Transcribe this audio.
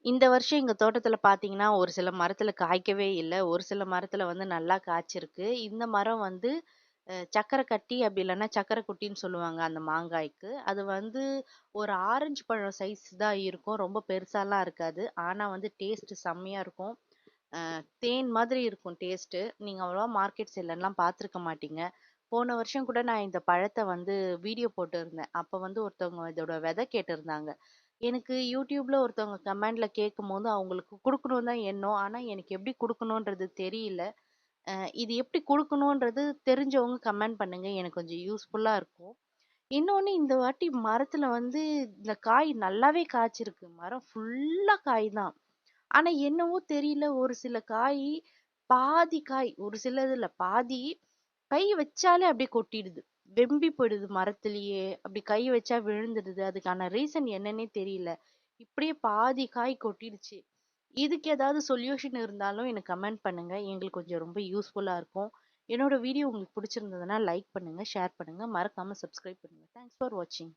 இந்த வருஷம் எங்க தோட்டத்துல பார்த்தீங்கன்னா, ஒரு சில மரத்துல காய்க்கவே இல்ல. ஒரு சில மரத்துல வந்து நல்லா காய்ச்சிருக்கு. இந்த மரம் வந்து சக்கர கட்டி அப்படி இல்லன்னா சக்கர குட்டின்னு சொல்லுவாங்க அந்த மாங்காய்க்கு. அது வந்து ஒரு ஆரஞ்சு பழம் சைஸ் தான் இருக்கும். ரொம்ப பெருசாலாம் இருக்காது. ஆனா வந்து டேஸ்ட் செம்மையா இருக்கும். தேன் மாதிரி இருக்கும் டேஸ்ட்டு. நீங்க அவ்வளவா மார்க்கெட் சைட்லலாம் பார்த்துருக்க மாட்டீங்க. போன வருஷம் கூட நான் இந்த பழத்த வந்து வீடியோ போட்டிருந்தேன். அப்ப வந்து ஒருத்தவங்க இதோட விதை கேட்டிருந்தாங்க. எனக்கு YouTubeல ஒருத்தவங்க கமெண்ட்ல கேட்கும்போது அவங்களுக்கு குடுக்கணும்னு தான் எண்ணம். ஆனா எனக்கு எப்படி குடுக்கணும்ன்றது தெரியல. அ இது எப்படி குடுக்கணும்ன்றது தெரிஞ்சவங்க கமெண்ட் பண்ணுங்க. எனக்கு கொஞ்சம் யூஸ்ஃபுல்லா இருக்கும். இன்னொன்னு இந்த வாட்டி மரத்துல வந்து இந்த காய் நல்லாவே காய்ச்சிருக்கு. மரம் ஃபுல்லா காய் தான். ஆனா என்னவோ தெரியல ஒரு சில காய் பாதி காய் ஒரு சிலதுல பாதி கை வச்சாலே அப்படியே கொட்டிடுது. வெம்பி போயிடுது மரத்திலேயே. அப்படி கை வச்சா விழுந்துடுது. அதுக்கான ரீசன் என்னன்னே தெரியல. இப்படியே பாதி காய் கொட்டிடுச்சு. இதுக்கு ஏதாவது சொல்யூஷன் இருந்தாலும் எனக்கு கமெண்ட் பண்ணுங்க. எங்களுக்கு கொஞ்சம் ரொம்ப யூஸ்ஃபுல்லா இருக்கும். என்னோட வீடியோ உங்களுக்கு பிடிச்சிருந்ததுன்னா லைக் பண்ணுங்க, ஷேர் பண்ணுங்க. மறக்காம சப்ஸ்கிரைப் பண்ணுங்க. தேங்க்ஸ் ஃபார் வாட்சிங்.